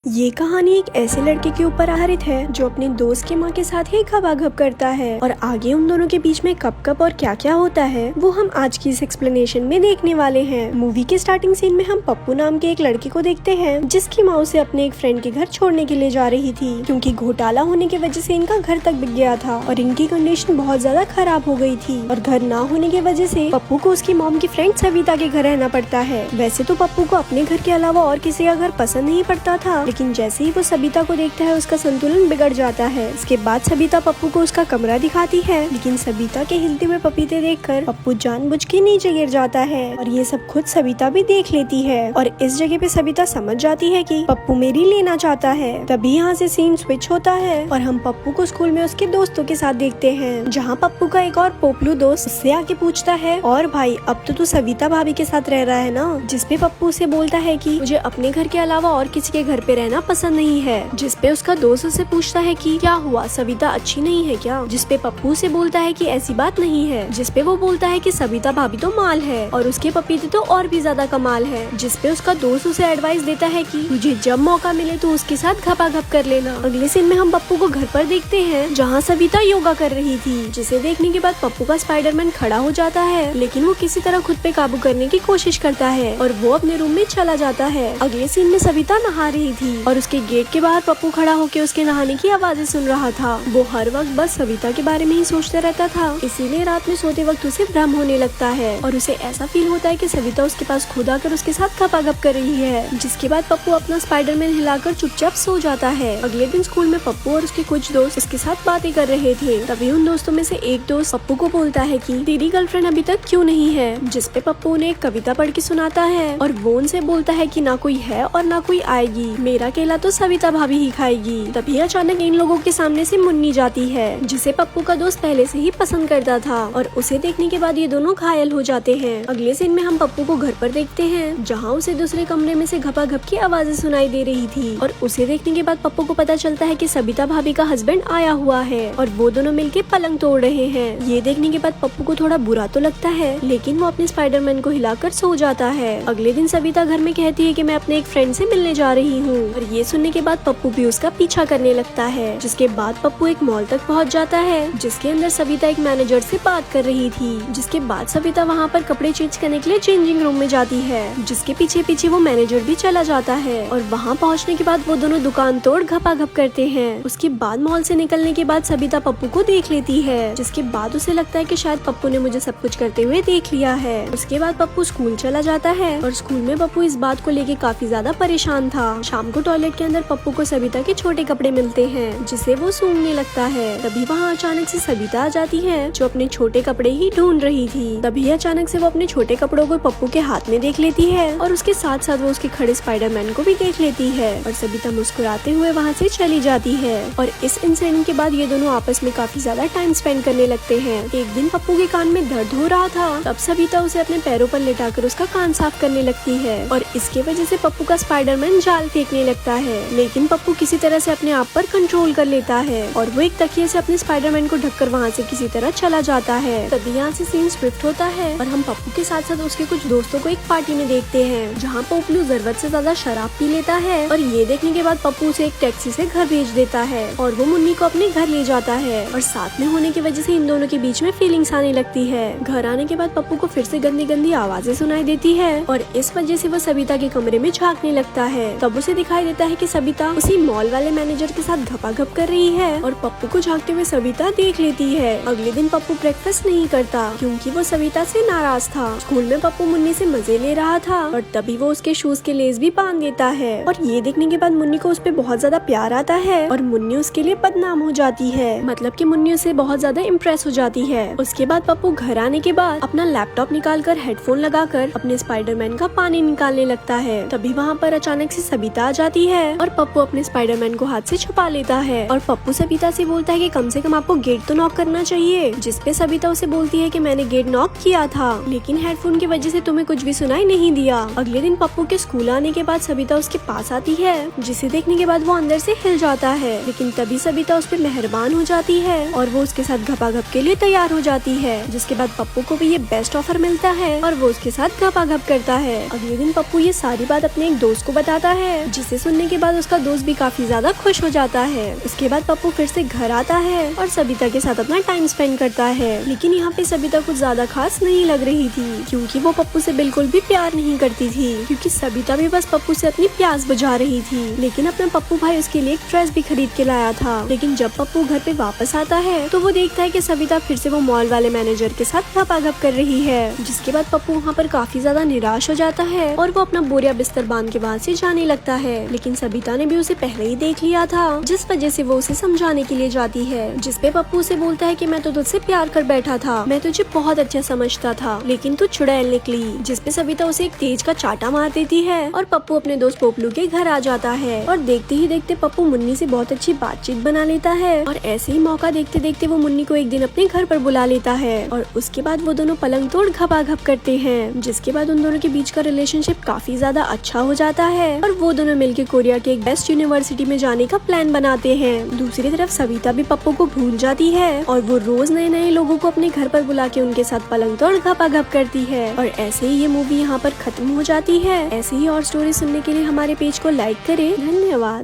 ये कहानी एक ऐसे लड़के के ऊपर आधारित है जो अपने दोस्त की माँ के साथ ही खपाखप करता है और आगे उन दोनों के बीच में कब कब और क्या क्या होता है वो हम आज की इस एक्सप्लेनेशन में देखने वाले हैं। मूवी के स्टार्टिंग सीन में हम पप्पू नाम के एक लड़के को देखते हैं जिसकी माँ उसे अपने एक फ्रेंड के घर छोड़ने के लिए जा रही थी क्योंकि घोटाला होने की वजह से इनका घर तक बिक गया था और इनकी कंडीशन बहुत ज्यादा खराब हो गई थी और घर ना होने की वजह से पप्पू को उसकी मॉम की फ्रेंड सविता के घर रहना पड़ता है। वैसे तो पप्पू को अपने घर के अलावा और किसी का घर पसंद नहीं पड़ता था, लेकिन जैसे ही वो सविता को देखता है उसका संतुलन बिगड़ जाता है। इसके बाद सविता पप्पू को उसका कमरा दिखाती है, लेकिन सविता के हिलते हुए पपीते देखकर पप्पू जानबूझ के नीचे गिर जाता है और ये सब खुद सविता भी देख लेती है और इस जगह पे सविता समझ जाती है कि पप्पू मेरी लेना चाहता है। तभी यहाँ से सीन स्विच होता है और हम पप्पू को स्कूल में उसके दोस्तों के साथ देखते हैं, जहाँ पप्पू का एक और पोपलू दोस्त उससे आके पूछता है, और भाई अब तो तू सविता भाभी के साथ रह रहा है ना? जिसपे पप्पू उसे बोलता है कि मुझे अपने घर के अलावा और किसी के घर पे रहना पसंद नहीं है। जिसपे उसका दोस्त उसे पूछता है कि क्या हुआ, सविता अच्छी नहीं है क्या? जिसपे पप्पू से बोलता है कि ऐसी बात नहीं है। जिसपे वो बोलता है कि सविता भाभी तो माल है और उसके पपीते तो और भी ज्यादा कमाल है। जिसपे उसका दोस्त उसे एडवाइस देता है कि तुझे जब मौका मिले तो उसके साथ घपाघप कर लेना। अगले सीन में हम पप्पू को घर पर देखते हैं जहाँ सविता योगा कर रही थी, जिसे देखने के बाद पप्पू का स्पाइडरमैन खड़ा हो जाता है, लेकिन वो किसी तरह खुद पे काबू करने की कोशिश करता है और वो अपने रूम में चला जाता है। अगले सीन में सविता नहा रही थी और उसके गेट के बाहर पप्पू खड़ा होकर उसके नहाने की आवाजें सुन रहा था। वो हर वक्त बस सविता के बारे में ही सोचता रहता था, इसीलिए रात में सोते वक्त उसे भ्रम होने लगता है और उसे ऐसा फील होता है कि सविता उसके पास खुद आकर उसके साथ खपाखप कर रही है। जिसके बाद पप्पू अपना स्पाइडरमैन हिलाकर चुपचाप सो जाता है। अगले दिन स्कूल में पप्पू और उसके कुछ दोस्त उसके साथ बातें कर रहे थे। तभी उन दोस्तों में से एक दोस्त पप्पू को बोलता है कि तेरी गर्लफ्रेंड अभी तक क्यों नहीं है? जिसपे पप्पू उन्हें एक कविता पढ़ के सुनाता है और वो उनसे बोलता है कि ना कोई है और ना कोई आएगी, मेरा केला तो सविता भाभी ही खाएगी। तभी अचानक इन लोगों के सामने से मुन्नी जाती है, जिसे पप्पू का दोस्त पहले से ही पसंद करता था और उसे देखने के बाद ये दोनों घायल हो जाते हैं। अगले सीन में हम पप्पू को घर पर देखते हैं, जहाँ उसे दूसरे कमरे में से घपाघप की आवाजें सुनाई दे रही थी और उसे देखने के बाद पप्पू को पता चलता है कि सविता भाभी का हस्बैंड आया हुआ है और वो दोनों मिलके पलंग तोड़ रहे हैं। ये देखने के बाद पप्पू को थोड़ा बुरा तो लगता है, लेकिन वो अपने स्पाइडरमैन को हिलाकर सो जाता है। अगले दिन सविता घर में कहती है कि मैं अपने एक फ्रेंड से मिलने जा रही हूँ और ये सुनने के बाद पप्पू भी उसका पीछा करने लगता है। जिसके बाद पप्पू एक मॉल तक पहुँच जाता है, जिसके अंदर सविता एक मैनेजर से बात कर रही थी। जिसके बाद सविता वहाँ पर कपड़े चेंज करने के लिए चेंजिंग रूम में जाती है, जिसके पीछे पीछे वो मैनेजर भी चला जाता है और वहाँ पहुँचने के बाद वो दोनों दुकान तोड़ घपाघप करते हैं। उसके बाद मॉल से निकलने के बाद सविता पप्पू को देख लेती है, जिसके बाद उसे लगता है कि शायद पप्पू ने मुझे सब कुछ करते हुए देख लिया है। उसके बाद पप्पू स्कूल चला जाता है और स्कूल में पप्पू इस बात को लेके काफी ज्यादा परेशान था। शाम को टॉयलेट के अंदर पप्पू को सविता के छोटे कपड़े मिलते हैं, जिसे वो सूंघने लगता है। तभी वहाँ अचानक से सविता आ जाती है, जो अपने छोटे कपड़े ही ढूंढ रही थी। तभी अचानक से वो अपने छोटे कपड़ों को पप्पू के हाथ में देख लेती है और उसके साथ साथ वो उसके खड़े स्पाइडरमैन को भी देख लेती है और सविता मुस्कुराते हुए वहाँ से चली जाती है। और इस इंसिडेंट के बाद ये दोनों आपस में काफी ज्यादा टाइम स्पेंड करने लगते हैं। एक दिन पप्पू के कान में दर्द हो रहा था, तब सविता उसे अपने पैरों पर लेटाकर उसका कान साफ करने लगती है और इसके वजह से पप्पू का स्पाइडरमैन जाल फेंकने लगता है, लेकिन पप्पू किसी तरह से अपने आप पर कंट्रोल कर लेता है और वो एक तकिए से अपने स्पाइडरमैन को ढककर वहाँ से किसी तरह चला जाता है। तभी यहाँ से सीन स्विफ्ट होता है और हम पप्पू के साथ साथ उसके कुछ दोस्तों को एक पार्टी में देखते हैं, जहाँ पोपलू जरूरत से ज्यादा शराब पी लेता है और ये देखने के बाद पप्पू उसे एक टैक्सी से घर भेज देता है और वो मुन्नी को अपने घर ले जाता है और साथ में होने की वजह से इन दोनों के बीच में फीलिंग्स आने लगती है। घर आने के बाद पप्पू को फिर से गंदी गंदी आवाजें सुनाई देती है और इस वजह से वो सविता के कमरे में झांकने लगता है। तब उसे दिखाई देता है कि सविता उसी मॉल वाले मैनेजर के साथ घपाघप कर रही है और पप्पू को झांकते हुए सविता देख लेती है। अगले दिन पप्पू ब्रेकफास्ट नहीं करता क्योंकि वो सविता से नाराज था। स्कूल में पप्पू मुन्नी से मजे ले रहा था और तभी वो उसके शूज के लेस भी बांध देता है और ये देखने के बाद मुन्नी को उस पे बहुत ज्यादा प्यार आता है और मुन्नी उसके लिए बदनाम हो जाती है, मतलब कि मुन्नी उसे बहुत ज्यादा इम्प्रेस हो जाती है। उसके बाद पप्पू घर आने के बाद अपना लैपटॉप निकालकर हेडफोन लगाकर अपने स्पाइडरमैन का पानी निकालने लगता है। तभी वहाँ पर अचानक से सविता आ जाती है और पप्पू अपने स्पाइडरमैन को हाथ से छुपा लेता है और पप्पू सविता से बोलता है कि कम से कम आपको गेट तो नॉक करना चाहिए। जिसपे सविता उसे बोलती है कि मैंने गेट नॉक किया था, लेकिन हेडफोन की वजह से तुम्हें कुछ भी सुनाई नहीं दिया। अगले दिन पप्पू के स्कूल आने के बाद सविता उसके पास आती है, जिसे देखने के बाद वो अंदर से हिल जाता है, लेकिन तभी सविता उस पर मेहरबान हो जाती है और वो उसके साथ घपाघप के लिए तैयार हो जाती है। जिसके बाद पप्पू को भी ये बेस्ट ऑफर मिलता है और वो उसके साथ घपाघप करता है। अगले दिन पप्पू ये सारी बात अपने एक दोस्त को बताता है, जिसे ऐसे सुनने के बाद उसका दोस्त भी काफी ज्यादा खुश हो जाता है। उसके बाद पप्पू फिर से घर आता है और सबिता के साथ अपना टाइम स्पेंड करता है। लेकिन यहाँ पे सबिता कुछ ज्यादा खास नहीं लग रही थी, क्योंकि वो पप्पू से बिल्कुल भी प्यार नहीं करती थी, क्योंकि सबिता भी बस पप्पू से अपनी प्यास बुझा रही थी। लेकिन अपना पप्पू भाई उसके लिए एक ड्रेस भी खरीद के लाया था। लेकिन जब पप्पू घर पे वापस आता है तो वो देखता है कि सबिता फिर से वो मॉल वाले मैनेजर के साथ गपागप कर रही है। जिसके बाद पप्पू वहाँ पर काफी ज्यादा निराश हो जाता है और वो अपना बोरिया बिस्तर बांध के वहाँ से जाने लगता है। लेकिन सबिता ने भी उसे पहले ही देख लिया था, जिस वजह से वो उसे समझाने के लिए जाती है। जिसपे पप्पू उसे बोलता है कि मैं तो तुझसे प्यार कर बैठा था, मैं तुझे बहुत अच्छा समझता था, लेकिन तू चुड़ैल निकली। जिसपे सबिता उसे एक तेज का चाटा मार देती है और पप्पू अपने दोस्त पोपलू के घर आ जाता है। और देखते ही देखते पप्पू मुन्नी से बहुत अच्छी बातचीत बना लेता है और ऐसे ही मौका देखते देखते वो मुन्नी को एक दिन अपने घर पर बुला लेता है। और उसके बाद वो दोनों पलंग तोड़ घपाघप करते हैं। जिसके बाद उन दोनों के बीच का रिलेशनशिप काफी ज्यादा अच्छा हो जाता है और वो दोनों मिलकर कोरिया के एक बेस्ट यूनिवर्सिटी में जाने का प्लान बनाते हैं। दूसरी तरफ सविता भी पप्पू को भूल जाती है और वो रोज नए नए लोगों को अपने घर पर बुला के उनके साथ पलंग तोड़ घपाघप करती है। और ऐसे ही ये मूवी यहाँ पर खत्म हो जाती है। ऐसे ही और स्टोरी सुनने के लिए हमारे पेज को लाइक करें। धन्यवाद।